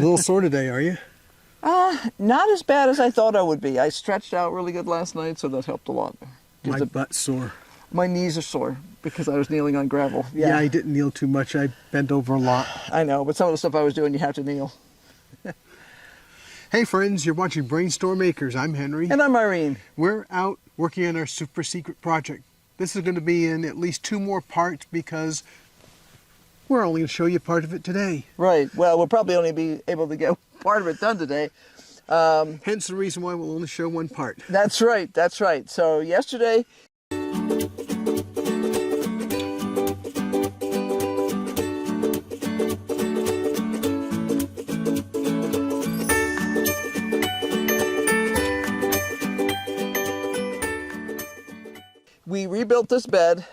little sore today, are you? Not as bad as I thought I would be. I stretched out really good last night, so that helped a lot. My butt's sore. My knees are sore because I was kneeling on gravel. Yeah, I didn't kneel too much. I bent over a lot. I know, but some of the stuff I was doing, you have to kneel. Hey friends, you're watching BrainStormAcres. I'm Henry. And I'm Irene. We're out working on our super secret project. This is going to be in at least 2 more parts because we're only going to show you part of it today. Right. Well, we'll probably only be able to get part of it done today. Hence the reason why we'll only show one part. That's right. That's right. So yesterday, we rebuilt this bed.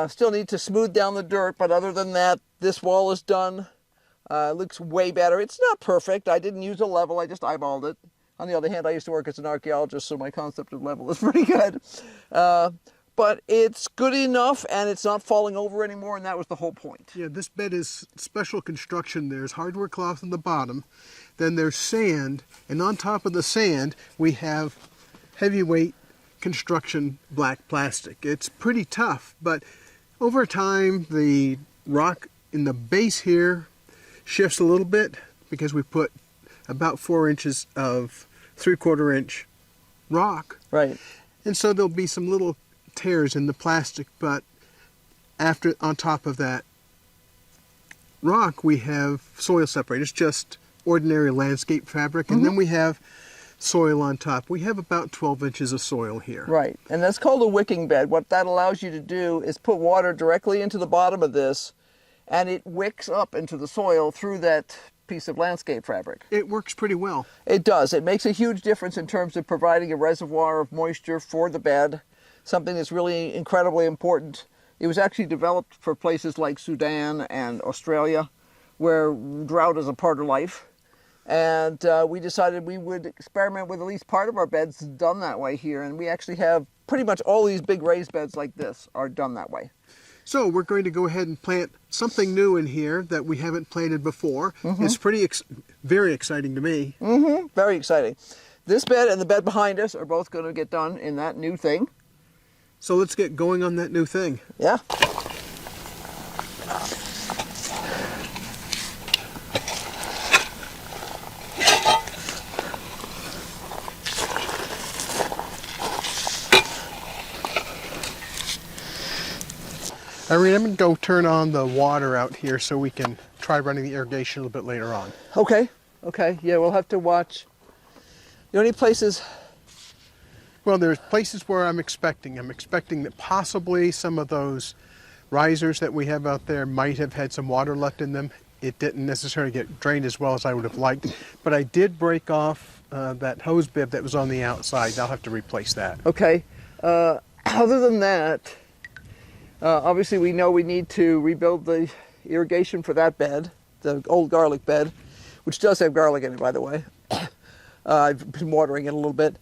Still need to smooth down the dirt, but other than that, this wall is done. It looks way better. It's not perfect. I didn't use a level. I just eyeballed it. On the other hand, I used to work as an archaeologist, so my concept of level is pretty good. But it's good enough, and it's not falling over anymore, and that was the whole point. Yeah, this bed is special construction. There's hardwood cloth on the bottom, then there's sand, and on top of the sand, we have heavyweight construction black plastic. It's pretty tough, but over time, the rock in the base here shifts a little bit because we put about 4 inches of 3/4 inch rock. Right. And so there'll be some little tears in the plastic, but on top of that rock, we have soil separators, just ordinary landscape fabric, and then we have soil on top. We have about 12 inches of soil here. Right, and that's called a wicking bed. What that allows you to do is put water directly into the bottom of this, and it wicks up into the soil through that piece of landscape fabric. It works pretty well. It does. It makes a huge difference in terms of providing a reservoir of moisture for the bed, something that's really incredibly important. It was actually developed for places like Sudan and Australia, where drought is a part of life. And we decided we would experiment with at least part of our beds done that way here. And we actually have pretty much all these big raised beds like this are done that way. So we're going to go ahead and plant something new in here that we haven't planted before. It's very exciting to me. Very exciting. This bed and the bed behind us are both going to get done in that new thing. So let's get going on that new thing. Yeah. Irene, I'm going to go turn on the water out here so we can try running the irrigation a little bit later on. Okay. Okay. Yeah, we'll have to watch. The only places... Well, there's places where I'm expecting that possibly some of those risers that we have out there might have had some water left in them. It didn't necessarily get drained as well as I would have liked, but I did break off that hose bib that was on the outside. I'll have to replace that. Okay. Other than that, obviously we know we need to rebuild the irrigation for that bed, the old garlic bed, which does have garlic in it, by the way. I've been watering it a little bit.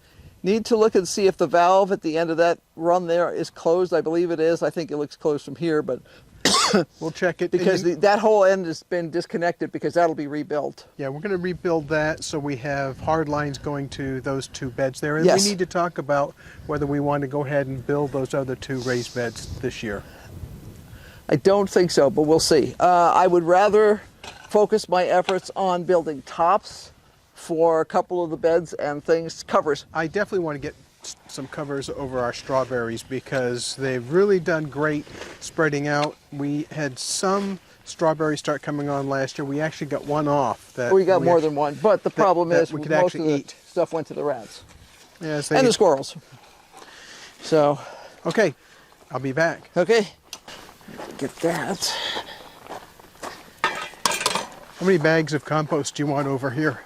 Need to look and see if the valve at the end of that run there is closed. I believe it is. I think it looks closed from here, but we'll check it. Because that whole end has been disconnected because that'll be rebuilt. Yeah, we're going to rebuild that so we have hard lines going to those 2 beds there. And yes. We need to talk about whether we want to go ahead and build those other 2 raised beds this year. I don't think so, but we'll see. I would rather focus my efforts on building tops for a couple of the beds and things, covers. I definitely want to get some covers over our strawberries because they've really done great spreading out. We had some strawberries start coming on last year. We actually got one off. We got more than one, but the problem is we could most of actually the eat. stuff went to the rats. Yes, and the squirrels. So. Okay, I'll be back. Okay, get that. How many bags of compost do you want over here?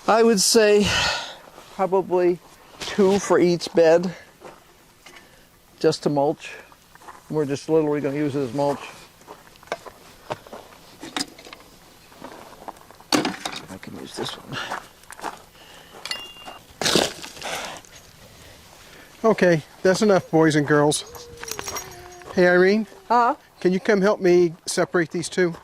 I would say probably 2 for each bed, just to mulch. We're just literally going to use it as mulch. I can use this one. Okay, that's enough, boys and girls. Hey, Irene? Huh? Can you come help me separate these 2?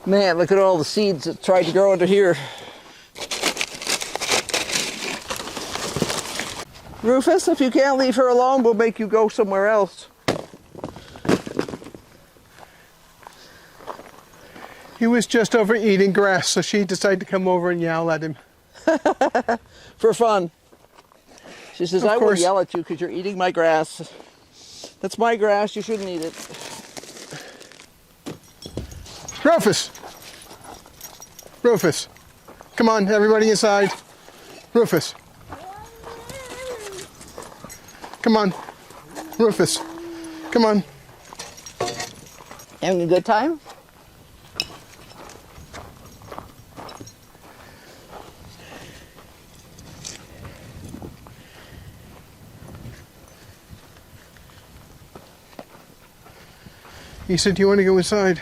Man, look at all the seeds that tried to grow into here. Rufus, if you can't leave her alone, we'll make you go somewhere else. He was just over eating grass, so she decided to come over and yell at him. For fun. She says, Of I will course. yell at you because you're eating my grass. That's my grass, you shouldn't eat it. Rufus! Rufus! Come on, everybody inside. Rufus! Come on. Rufus! Come on. Having a good time? He said, do you want to go inside?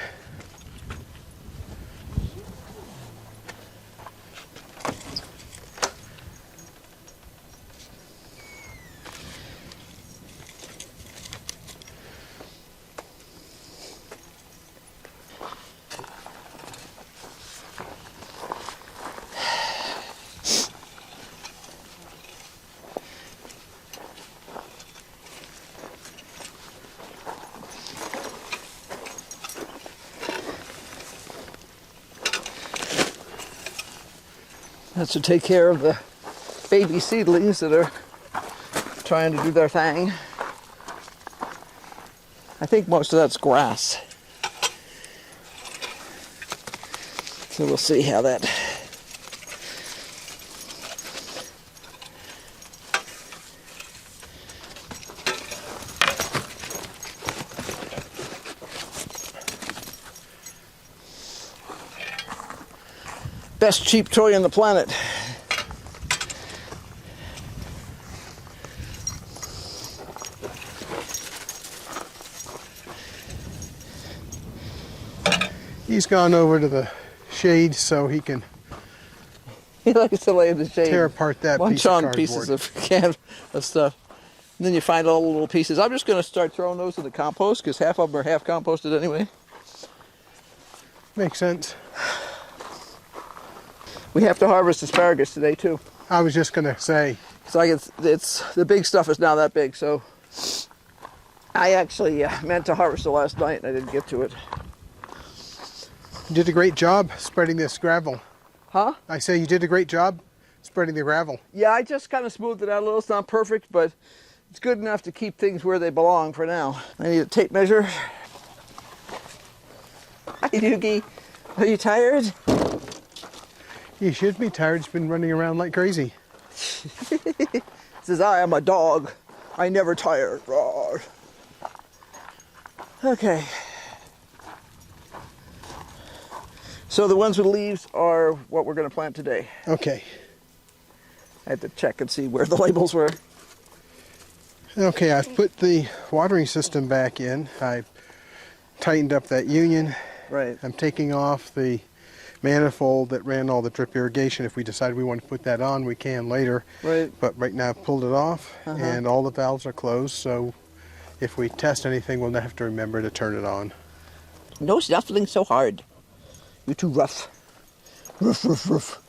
That's to take care of the baby seedlings that are trying to do their thing. I think most of that's grass. So we'll see how that. Best cheap toy on the planet. He's gone over to the shade so he can He likes to lay in the shade. tear apart that Munch piece of on cardboard. pieces of stuff. And then you find all the little pieces. I'm just going to start throwing those in the compost because half of them are half composted anyway. Makes sense. We have to harvest asparagus today too. I was just going to say, So it's the big stuff is now that big. So I actually meant to harvest it last night and I didn't get to it. you did a great job spreading this gravel. Huh? I say you did a great job spreading the gravel. Yeah, I just kind of smoothed it out a little. It's not perfect, but it's good enough to keep things where they belong for now. I need a tape measure. Hi, Doogie. Are you tired? You should be tired. He's been running around like crazy. Says, I am a dog. I never tire. Roar. Okay. So the ones with leaves are what we're going to plant today. Okay. I had to check and see where the labels were. Okay, I've put the watering system back in. I tightened up that union. Right. I'm taking off the manifold that ran all the drip irrigation. If we decide we want to put that on, we can later. Right. But right now I've pulled it off and all the valves are closed, so if we test anything, we'll have to remember to turn it on. No snuffling so hard. You're too rough. Roof, roof, roof.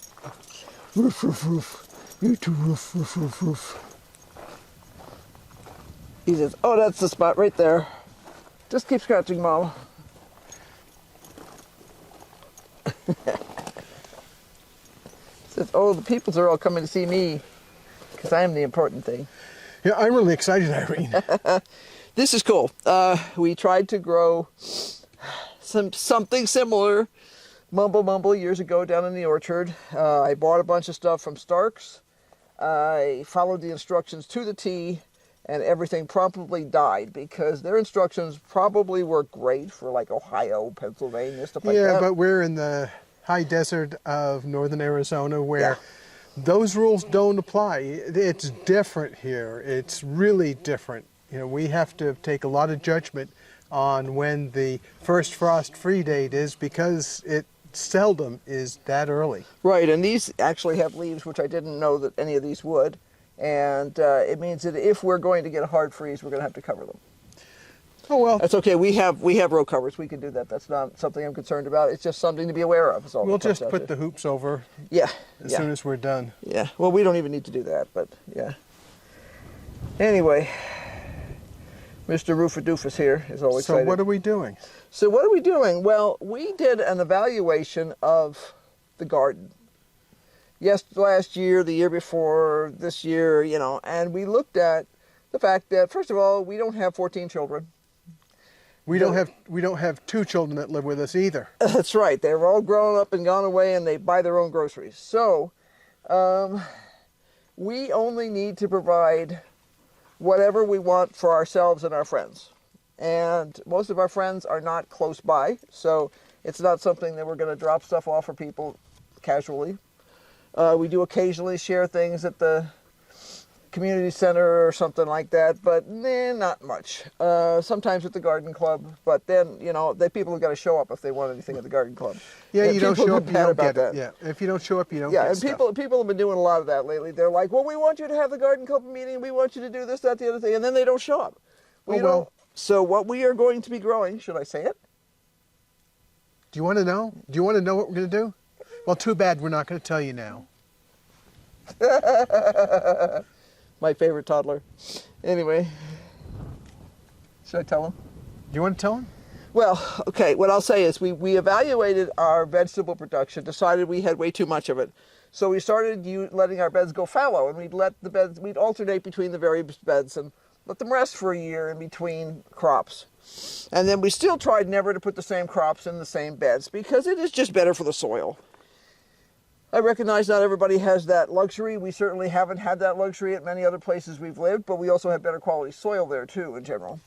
Roof, roof, roof. You're too rough, roof, roof, roof. He says, oh, that's the spot right there. Just keep scratching, Mom. Says, oh, the peoples are all coming to see me because I am the important thing. Yeah, I'm really excited, Irene. This is cool. We tried to grow something similar, mumble years ago down in the orchard. I bought a bunch of stuff from Stark's. I followed the instructions to the T, and everything probably died because their instructions probably work great for like Ohio, Pennsylvania, stuff like that. Yeah, but we're in the high desert of northern Arizona where those rules don't apply. It's different here. It's really different. You know, we have to take a lot of judgment on when the first frost-free date is because it seldom is that early. Right, and these actually have leaves, which I didn't know that any of these would. And it means that if we're going to get a hard freeze, we're going to have to cover them. Oh, well. That's okay. We have row covers. We can do that. That's not something I'm concerned about. It's just something to be aware of. Is all We'll it comes just down put to. the hoops over Yeah. as soon as we're done. Yeah. Well, we don't even need to do that, but yeah. Anyway, Mr. Roofer Doofus here is always excited. So what are we doing? So what are we doing? Well, we did an evaluation of the garden. Yes, last year, the year before, this year, you know, and we looked at the fact that, first of all, we don't have 14 children. We don't have 2 children that live with us either. That's right. They're all grown up and gone away, and they buy their own groceries. So we only need to provide whatever we want for ourselves and our friends. And most of our friends are not close by, so it's not something that we're going to drop stuff off for people casually. We do occasionally share things at the community center or something like that, but not much. Sometimes at the garden club, but then, you know, the people have got to show up if they want anything at the garden club. Yeah, and you don't show up, you don't get that. it. Yeah, if you don't show up, you don't yeah, get and stuff. people have been doing a lot of that lately. They're like, well, we want you to have the garden club meeting, we want you to do this, that, the other thing, and then they don't show up. We don't. So what we are going to be growing, should I say it? Do you want to know? Do you want to know what we're going to do? Well, too bad we're not going to tell you now. My favorite toddler. Anyway, should I tell him? Do you want to tell him? Well, okay, what I'll say is we evaluated our vegetable production, decided we had way too much of it. So we started letting our beds go fallow, and we'd alternate between the various beds and let them rest for a year in between crops. And then we still tried never to put the same crops in the same beds because it is just better for the soil. I recognize not everybody has that luxury. We certainly haven't had that luxury at many other places we've lived, but we also have better quality soil there too in general.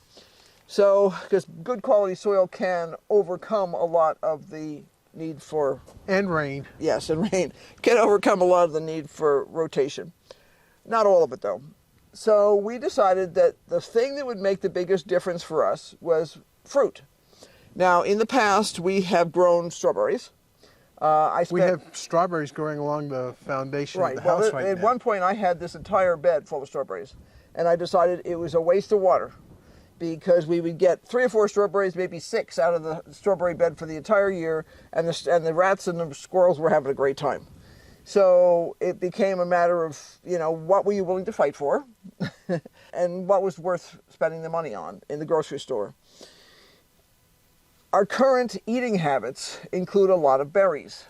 So, because good quality soil can overcome a lot of the need for... And rain. Yes, and rain. Can overcome a lot of the need for rotation. Not all of it though. So we decided that the thing that would make the biggest difference for us was fruit. Now, in the past, we have grown strawberries. We have strawberries growing along the foundation of the house right now. At one point, I had this entire bed full of strawberries, and I decided it was a waste of water because we would get 3 or 4 strawberries, maybe 6 out of the strawberry bed for the entire year, and the rats and the squirrels were having a great time. So it became a matter of, you know, what were you willing to fight for and what was worth spending the money on in the grocery store. Our current eating habits include a lot of berries.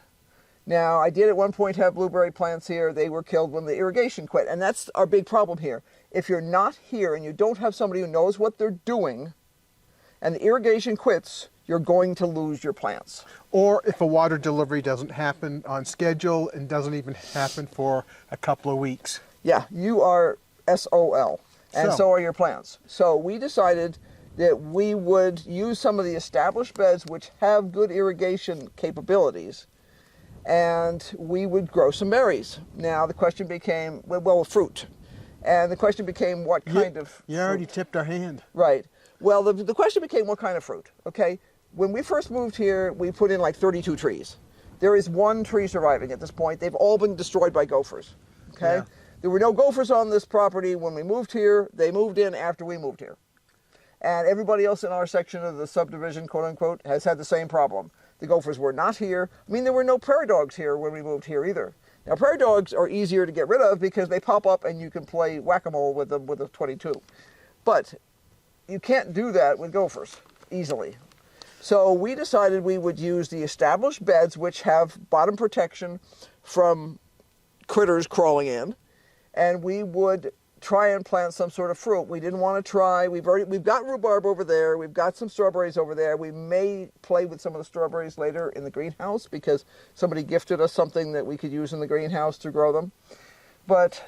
Now, I did at one point have blueberry plants here. They were killed when the irrigation quit, and that's our big problem here. If you're not here and you don't have somebody who knows what they're doing and the irrigation quits, you're going to lose your plants. Or if a water delivery doesn't happen on schedule and doesn't even happen for a couple of weeks. Yeah, you are SOL, and so are your plants. So we decided that we would use some of the established beds which have good irrigation capabilities, and we would grow some berries. Now the question became, well, fruit. And the question became what kind of fruit? You already tipped our hand. Right. Well, the question became what kind of fruit, okay? When we first moved here, we put in like 32 trees. There is 1 tree surviving at this point. They've all been destroyed by gophers, okay? Yeah. There were no gophers on this property when we moved here. They moved in after we moved here. And everybody else in our section of the subdivision, quote unquote, has had the same problem. The gophers were not here. I mean, there were no prairie dogs here when we moved here either. Now, prairie dogs are easier to get rid of because they pop up and you can play whack-a-mole with them with a .22. But you can't do that with gophers easily. So we decided we would use the established beds which have bottom protection from critters crawling in, and we would try and plant some sort of fruit. We didn't want to try, we've got rhubarb over there, we've got some strawberries over there. We may play with some of the strawberries later in the greenhouse because somebody gifted us something that we could use in the greenhouse to grow them. But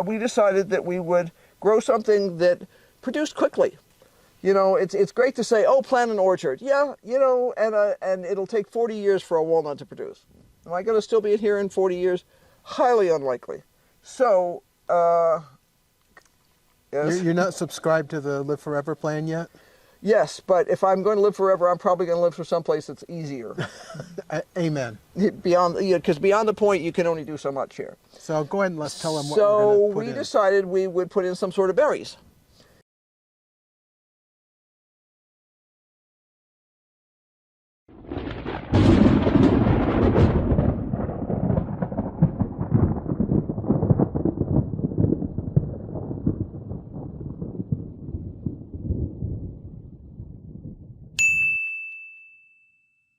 we decided that we would grow something that produced quickly. You know, it's great to say, oh, plant an orchard. Yeah, you know, and it'll take 40 years for a walnut to produce. Am I going to still be here in 40 years? Highly unlikely. So, yes. You're not subscribed to the Live Forever plan yet? Yes, but if I'm going to live forever, I'm probably going to live for someplace that's easier. Amen. Because beyond the point, you can only do so much here. So go ahead and let's tell them what we're going to put in. So we decided we would put in some sort of berries.